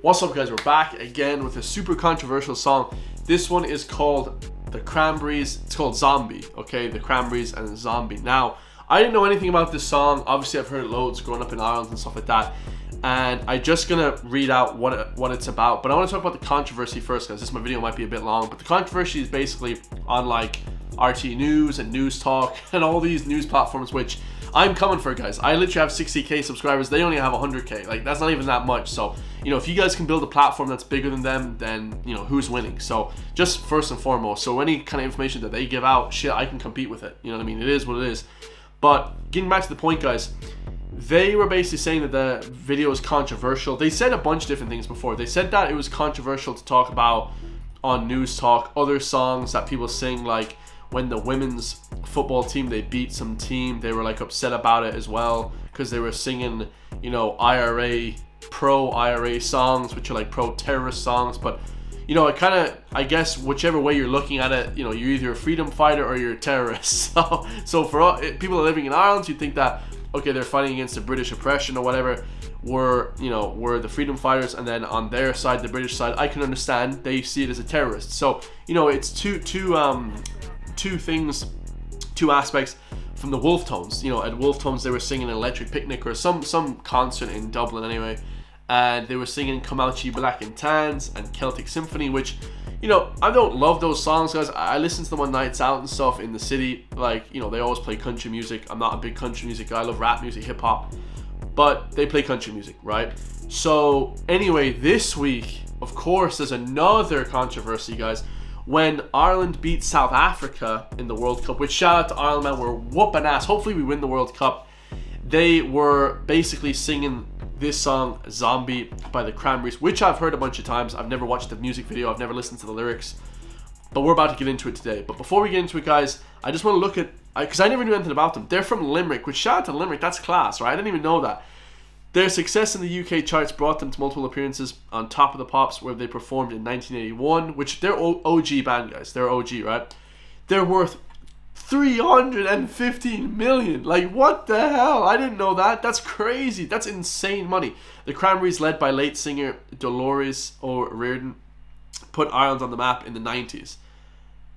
What's up, guys? We're back again with a super controversial song. This one is called the Cranberries. It's called Zombie, okay? The Cranberries and Zombie. Now, I didn't know anything about this song. Obviously, I've heard it loads growing up in Ireland and stuff like that. And I'm just gonna read out what it's about. But I want to talk about the controversy first, because my video might be a bit long. But the controversy is basically on like RT News and News Talk and all these news platforms, which I'm coming for, guys. I literally have 60k subscribers. They only have 100k. Like, that's not even that much. So, you know, if you guys can build a platform that's bigger than them, then, you know, who's winning? So, just first and foremost, so any kind of information that they give out, shit, I can compete with it. You know what I mean? It is what it is. But getting back to the point, guys, they were basically saying that the video is controversial. They said a bunch of different things before. They said that it was controversial to talk about on News Talk other songs that people sing, like when the women's football team, they beat some team, they were like upset about it as well because they were singing, you know, pro-IRA songs, which are like pro-terrorist songs. But, you know, it kind of, I guess, whichever way you're looking at it, you know, you're either a freedom fighter or you're a terrorist. So for people living in Ireland, you think that, okay, they're fighting against the British oppression or whatever, we're the freedom fighters, and then on their side, the British side, I can understand they see it as a terrorist. So, you know, it's two aspects from the Wolf Tones. You know, at Wolf Tones they were singing Electric Picnic or some concert in Dublin anyway, and they were singing Come Out Ye Black and Tans and Celtic Symphony, which, you know, I don't love those songs, guys. I listen to them on nights out and stuff in the city. Like, you know, they always play country music. I'm not a big country music guy. I love rap music, hip hop, but they play country music, right? So anyway, this week, of course, there's another controversy, guys. When Ireland beat South Africa in the World Cup, which, shout out to Ireland, man, we're whooping ass. Hopefully we win the World Cup. They were basically singing this song, Zombie, by the Cranberries, which I've heard a bunch of times. I've never watched the music video. I've never listened to the lyrics. But we're about to get into it today. But before we get into it, guys, I just want to look at, because I never knew anything about them. They're from Limerick, which, shout out to Limerick. That's class, right? I didn't even know that. Their success in the UK charts brought them to multiple appearances on Top of the Pops, where they performed in 1981, which they're OG band, guys. They're OG, right? They're worth 315 million. Like, what the hell? I didn't know that. That's crazy. That's insane money. The Cranberries, led by late singer Dolores O'Riordan, put Ireland on the map in the 90s.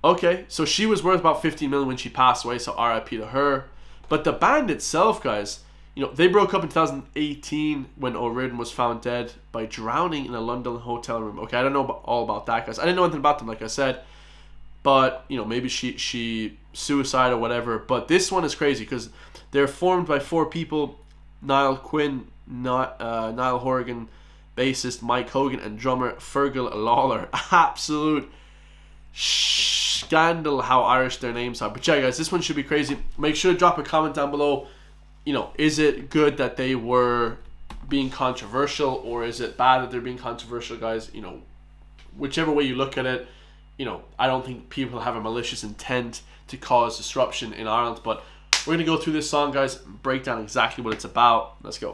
Okay, so she was worth about 15 million when she passed away, so RIP to her. But the band itself, guys, you know, they broke up in 2018 when O'Riordan was found dead by drowning in a London hotel room. Okay, I don't know all about that, guys. I didn't know anything about them, like I said. But, you know, maybe she suicide or whatever. But this one is crazy because they're formed by 4 people: Niall Quinn, Niall Horgan, bassist Mike Hogan, and drummer Fergal Lawler. Absolute scandal how Irish their names are. But yeah, guys, this one should be crazy. Make sure to drop a comment down below. You know, is it good that they were being controversial, or is it bad that they're being controversial, guys? You know, whichever way you look at it, you know, I don't think people have a malicious intent to cause disruption in Ireland. But we're going to go through this song, guys, and break down exactly what it's about. Let's go.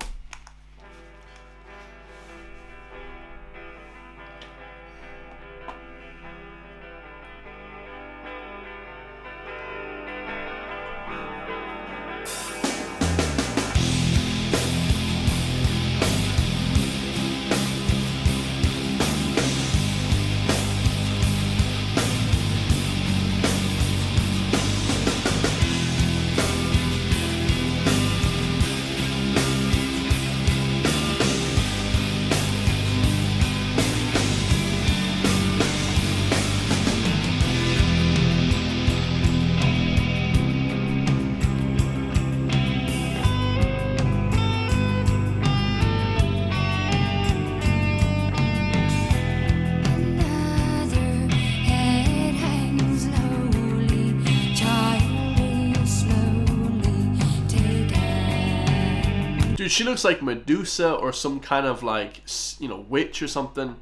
Dude, she looks like Medusa or some kind of, like, you know, witch or something,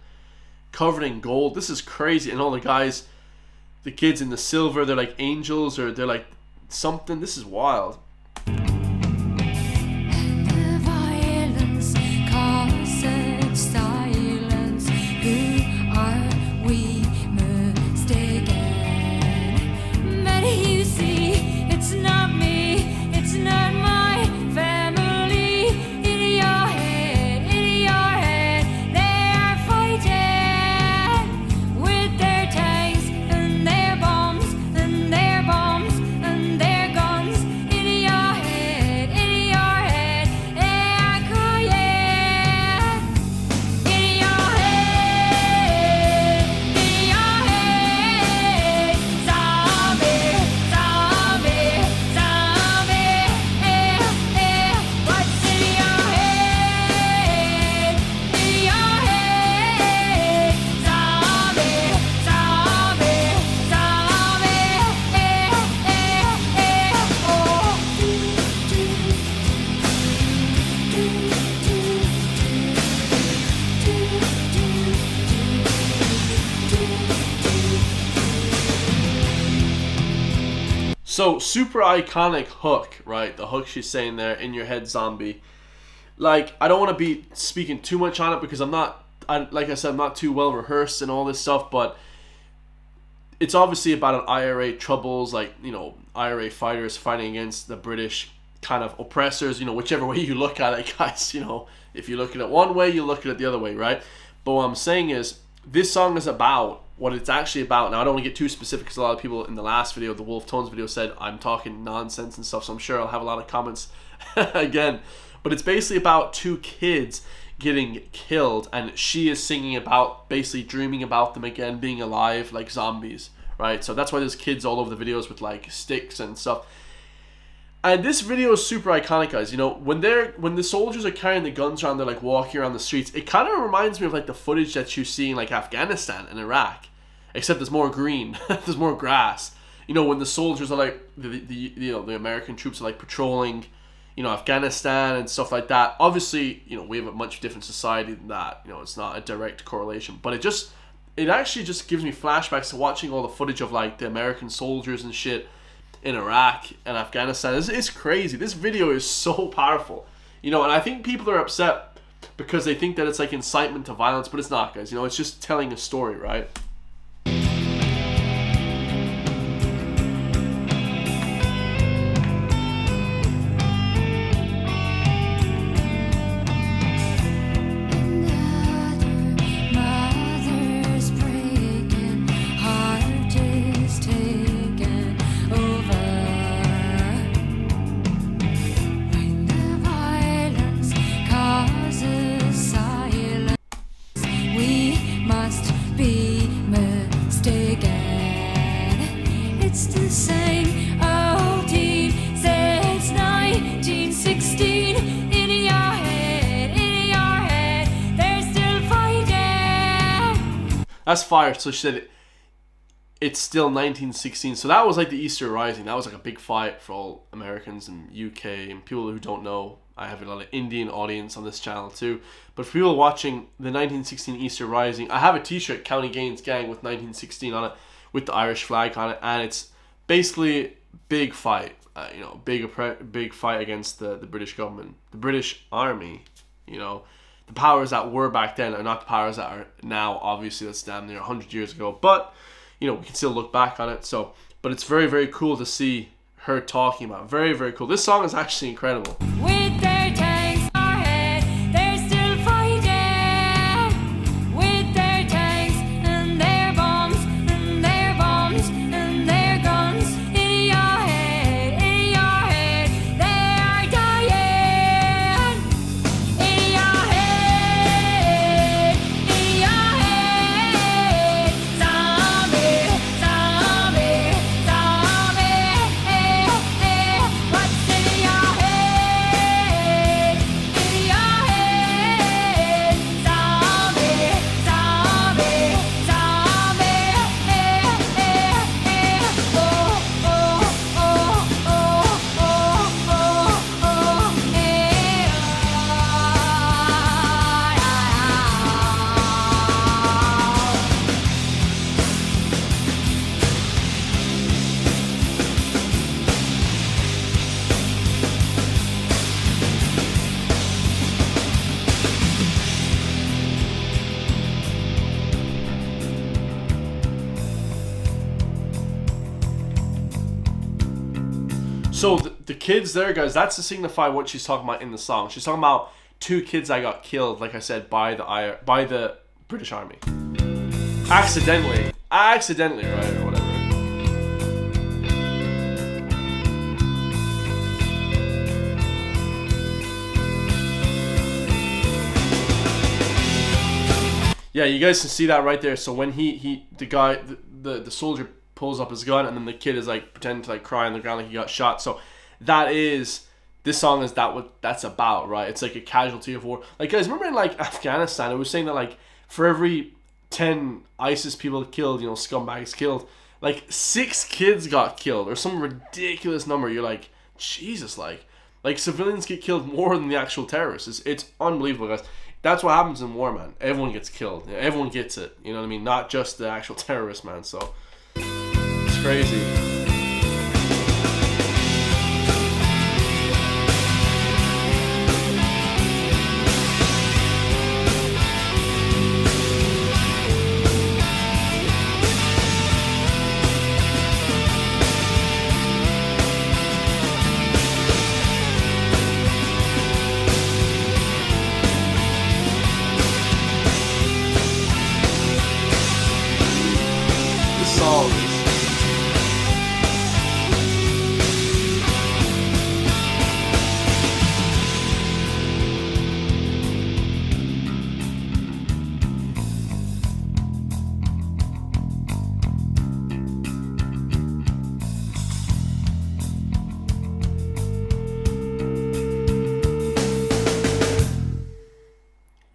covered in gold. This is crazy. And all the guys, the kids in the silver, they're like angels, or they're like something. This is wild. So, super iconic hook, right? The hook she's saying there, in your head, zombie. Like, I don't want to be speaking too much on it because like I said, I'm not too well rehearsed and all this stuff, but it's obviously about an IRA troubles, like, you know, IRA fighters fighting against the British kind of oppressors, you know, whichever way you look at it, guys, you know, if you look at it one way, you look at it the other way, right? But what I'm saying is, this song is about what it's actually about. Now, I don't want to get too specific because a lot of people in the last video, the Wolf Tones video, said I'm talking nonsense and stuff, so I'm sure I'll have a lot of comments again. But it's basically about two kids getting killed, and she is singing about basically dreaming about them again being alive like zombies, right? So that's why there's kids all over the videos with like sticks and stuff. And this video is super iconic, guys. You know, when the soldiers are carrying the guns around, they're like walking around the streets. It kind of reminds me of like the footage that you see in like Afghanistan and Iraq, except there's more green, there's more grass. You know, when the soldiers are like the American troops are like patrolling, you know, Afghanistan and stuff like that. Obviously, you know, we have a much different society than that. You know, it's not a direct correlation, but it actually just gives me flashbacks to watching all the footage of like the American soldiers and shit in Iraq and Afghanistan. It's crazy. This video is so powerful, you know, and I think people are upset because they think that it's like incitement to violence, but it's not, guys. You know, it's just telling a story, right? That's fire. So she said it's still 1916. So that was like the Easter Rising. That was like a big fight for all Americans and UK and people who don't know. I have a lot of Indian audience on this channel too. But for people watching the 1916 Easter Rising, I have a t-shirt, County Gaines Gang, with 1916 on it, with the Irish flag on it. And it's basically big fight. You know, big fight against the British government. The British Army, you know. The powers that were back then are not the powers that are now. Obviously, that's damn near 100 years ago. But, you know, we can still look back on it. So, but it's very, very cool to see her talking about it. Very, very cool. This song is actually incredible. With their tanks ahead, they're still fighting. With their tanks and their bombs and their bombs and their guns. In your head, they are dying. In your head, zombie, zombie, zombie. What's in your head? In your head, zombie, zombie, zombie. Oh, oh, oh, oh, oh, So the kids there, guys, that's to signify what she's talking about in the song. She's talking about two kids that got killed, like I said, by the British Army. Accidentally, right, or whatever. Yeah, you guys can see that right there. So when the soldier pulls up his gun, and then the kid is like pretending to like cry on the ground like he got shot. So this song is what that's about, right? It's like a casualty of war. Like, guys, remember in like Afghanistan, it was saying that like for every 10 ISIS people killed, you know, scumbags killed, like 6 kids got killed, or some ridiculous number. You're like, Jesus, like civilians get killed more than the actual terrorists. It's unbelievable, guys. That's what happens in war, man. Everyone gets killed. Everyone gets it. You know what I mean? Not just the actual terrorists, man. So it's crazy.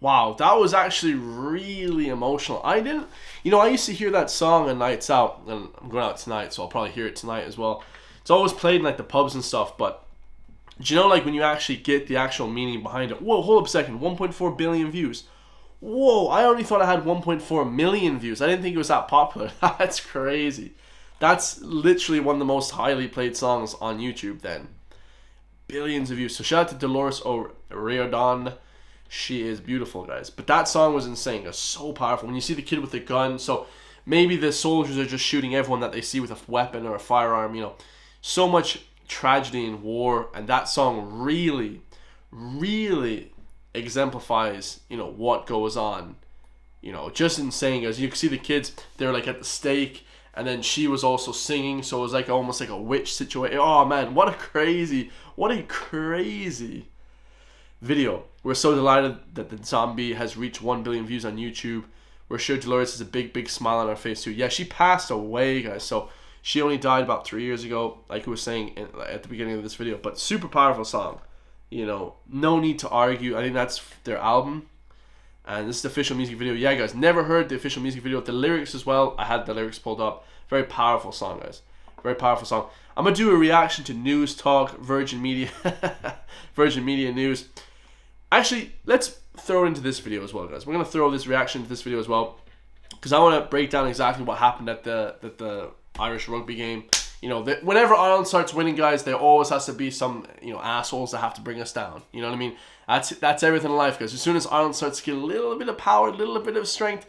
Wow, that was actually really emotional. I didn't, I used to hear that song on nights out, and I'm going out tonight, so I'll probably hear it tonight as well. It's always played in like the pubs and stuff, but do you know, like when you actually get the actual meaning behind it? Whoa, hold up a second, 1.4 billion views. Whoa, I only thought I had 1.4 million views. I didn't think it was that popular. That's crazy. That's literally one of the most highly played songs on YouTube then. Billions of views. So shout out to Dolores O'Riordan. She is beautiful, guys. But that song was insane. It was so powerful. When you see the kid with the gun, so maybe the soldiers are just shooting everyone that they see with a weapon or a firearm, So much tragedy in war, and that song really, really exemplifies, what goes on. Just insane, guys. You can see the kids, they're like at the stake, and then she was also singing, so it was like almost like a witch situation. Oh man, what a crazy video. We're so delighted that the zombie has reached 1 billion views on YouTube. We're sure Dolores has a big smile on her face too. Yeah, she passed away, guys. So she only died about 3 years ago, like I was saying at the beginning of this video. But super powerful song. No need to argue. I think that's their album. And this is the official music video. Yeah, guys, never heard the official music video. The lyrics as well. I had the lyrics pulled up. Very powerful song, guys. Very powerful song. I'm going to do a reaction to News Talk, Virgin Media, Virgin Media News. Actually, let's throw it into this video as well, guys. We're going to throw this reaction to this video as well, because I want to break down exactly what happened at the Irish rugby game. Whenever Ireland starts winning, guys, there always has to be some, assholes that have to bring us down. You know what I mean? That's everything in life, guys. As soon as Ireland starts to get a little bit of power, a little bit of strength,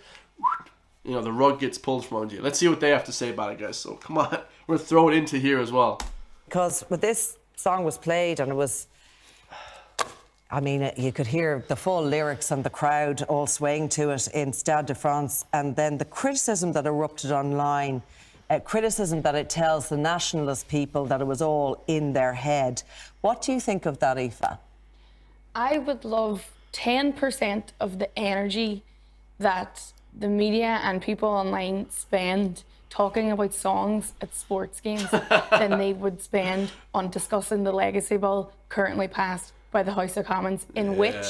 the rug gets pulled from under you. Let's see what they have to say about it, guys. So come on, we're going to throw it into here as well. Because when this song was played, and it was, you could hear the full lyrics and the crowd all swaying to it in Stade de France, and then the criticism that erupted online, criticism that it tells the nationalist people that it was all in their head. What do you think of that, Aoife? I would love 10% of the energy that the media and people online spend talking about songs at sports games than they would spend on discussing the legacy bill currently passed by the House of Commons, in which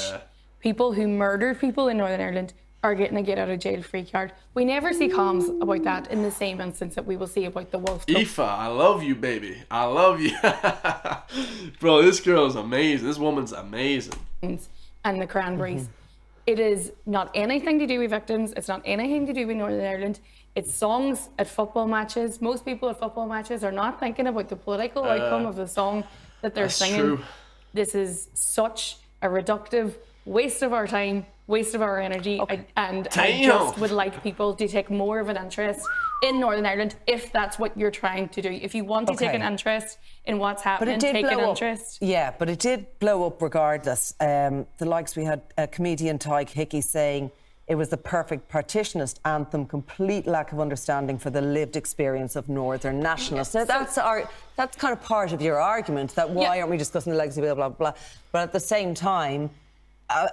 people who murdered people in Northern Ireland are getting a get out of jail free card. We never see comms about that in the same instance that we will see about the Wolf. Aoife, I love you, baby. I love you. Bro, this girl is amazing. This woman's amazing. And the Cranberries. It is not anything to do with victims. It's not anything to do with Northern Ireland. It's songs at football matches. Most people at football matches are not thinking about the political outcome of the song that they're singing. True. This is such a reductive waste of our time, waste of our energy. Okay. I just would like people to take more of an interest in Northern Ireland, if that's what you're trying to do. If you want to take an interest in what's happening, take an interest. Yeah, but it did blow up regardless. The likes, we had comedian Tyke Hickey saying it was the perfect partitionist anthem, complete lack of understanding for the lived experience of Northern nationalists. Now, that's kind of part of your argument, that why aren't we discussing the legacy, blah, blah, blah. But at the same time,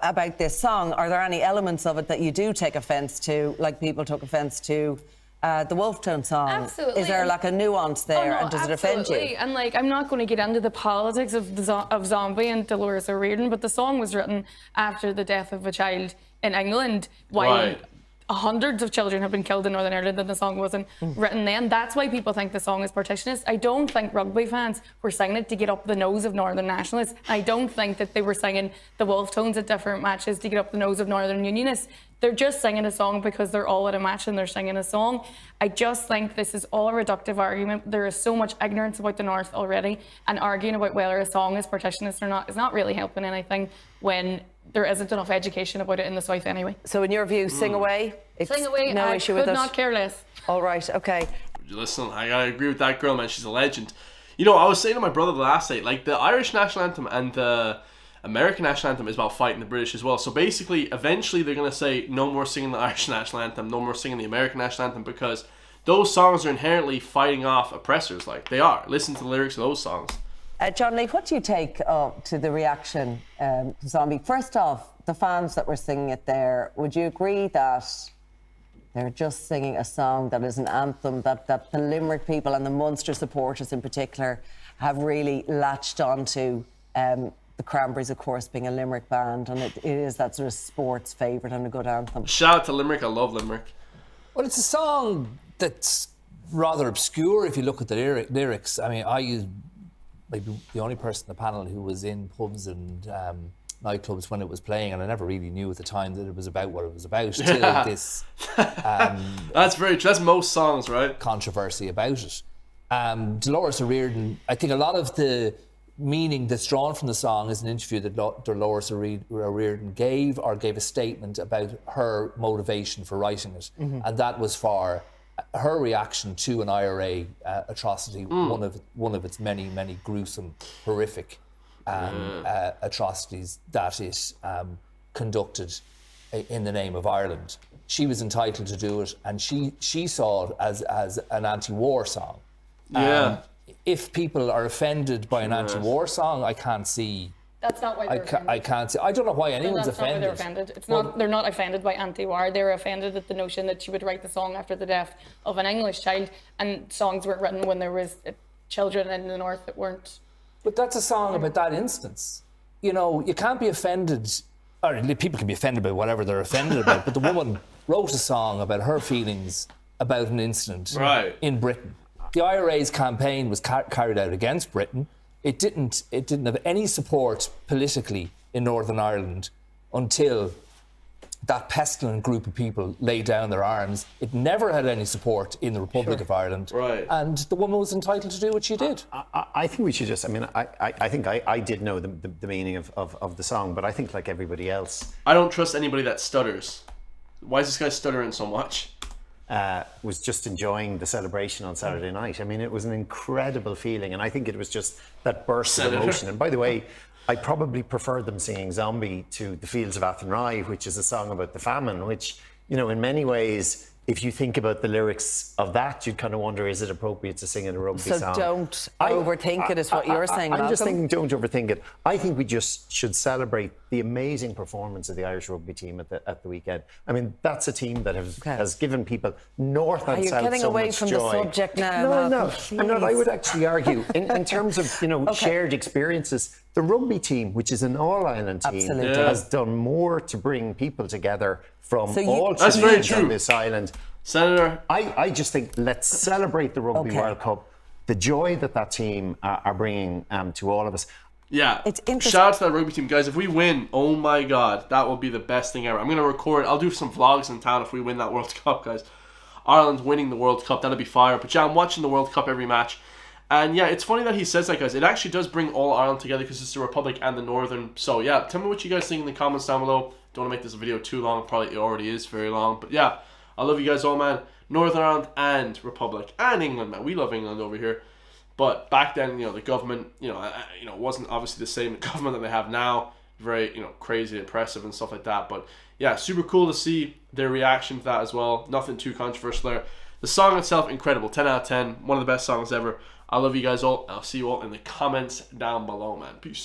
about this song, are there any elements of it that you do take offence to, like people took offence to the Wolf Tone song? Absolutely. Is there like a nuance there, and does it offend you? And I'm not going to get into the politics of Zombie and Dolores O'Riordan, but the song was written after the death of a child in England, while hundreds of children have been killed in Northern Ireland, and the song wasn't written then. That's why people think the song is partitionist. I don't think rugby fans were singing it to get up the nose of Northern nationalists. I don't think that they were singing the Wolf Tones at different matches to get up the nose of Northern Unionists. They're just singing a song because they're all at a match and they're singing a song. I just think this is all a reductive argument. There is so much ignorance about the North already, and arguing about whether a song is partitionist or not is not really helping anything when there isn't enough education about it in the South anyway. So in your view, sing away? Sing away, no issue with it? I could not care less. All right, okay. Listen, I gotta agree with that girl, man. She's a legend. I was saying to my brother the last night, like the Irish national anthem and the American national anthem is about fighting the British as well. So basically, eventually they're going to say no more singing the Irish national anthem, no more singing the American national anthem, because those songs are inherently fighting off oppressors. Like, they are. Listen to the lyrics of those songs. John Lee, what do you take to the reaction to Zombie? First off, the fans that were singing it there, would you agree that they're just singing a song that is an anthem that the Limerick people and the Munster supporters in particular have really latched onto the Cranberries, of course, being a Limerick band, and it is that sort of sports favourite and a good anthem. Shout out to Limerick. I love Limerick. Well, it's a song that's rather obscure if you look at the lyrics. I mean, I used maybe the only person on the panel who was in pubs and nightclubs when it was playing, and I never really knew at the time that it was about what it was about till this That's very true. That's most songs, right? controversy about it. Dolores O'Riordan, I think a lot of the meaning that's drawn from the song is an interview that Dolores O'Riordan gave a statement about her motivation for writing it. And that was for her reaction to an IRA atrocity, one of its many, many gruesome, horrific atrocities that it conducted in the name of Ireland. She was entitled to do it, and she saw it as an anti-war song. Yeah. If people are offended by an anti-war song, I can't see. That's not why they're offended. I can't see. I don't know why anyone's That's not why offended. they're offended. It's not. They're not offended by anti-war. They're offended at the notion that she would write the song after the death of an English child, and songs weren't written when there was children in the north that weren't. But that's a song about that instance. You know, you can't be offended, or people can be offended by whatever they're offended about, but the woman wrote a song about her feelings about an incident in Britain. The IRA's campaign was carried out against Britain. It didn't have any support politically in Northern Ireland until that pestilent group of people laid down their arms. It never had any support in the Republic of Ireland. Right. And the woman was entitled to do what she did. I think we should just, I think I did know the meaning of the song, but I think like everybody else... I don't trust anybody that stutters. Why is this guy stuttering so much? Was just enjoying the celebration on Saturday night. I mean, it was an incredible feeling, and I think it was just that burst of emotion. And by the way, I probably prefer them singing Zombie to The Fields of Athenry, which is a song about the famine, which, you know, in many ways, if you think about the lyrics of that, you'd kind of wonder, is it appropriate to sing in a rugby So song? don't overthink it, is what you're saying, I'm just Malcolm. thinking, don't overthink it. I think we just should celebrate the amazing performance of the Irish rugby team at the weekend. I mean, that's a team that has given people north and You're south getting so away much from joy. the subject now, No, Malcolm, I'm not. I please. would actually argue, in terms of, you know, shared experiences, the rugby team, which is an all-island team, Absolutely. has done more to bring people together from So you- all That's very traditions on true. this island. Senator, I just think let's celebrate the Rugby Okay. World Cup, the joy that team are bringing to all of us. yeah. It's interesting. Shout out to that rugby team, guys. If we win, oh my God, that will be the best thing ever. I'm going to record, I'll do some vlogs in town if we win that World Cup, guys. Ireland's winning the World Cup, that'll be fire. But yeah, I'm watching the World Cup every match. And yeah, it's funny that he says that, guys. It actually does bring all Ireland together because it's the Republic and the Northern. So yeah, tell me what you guys think in the comments down below. Don't want to make this video too long. Probably it already is very long. But yeah, I love you guys all, man. Northern Ireland and Republic and England, man. We love England over here. But back then, you know, the government, wasn't obviously the same government that they have now. Very, crazy, oppressive and stuff like that. But yeah, super cool to see their reaction to that as well. Nothing too controversial there. The song itself, incredible. 10 out of 10. One of the best songs ever. I love you guys all. I'll see you all in the comments down below, man. Peace.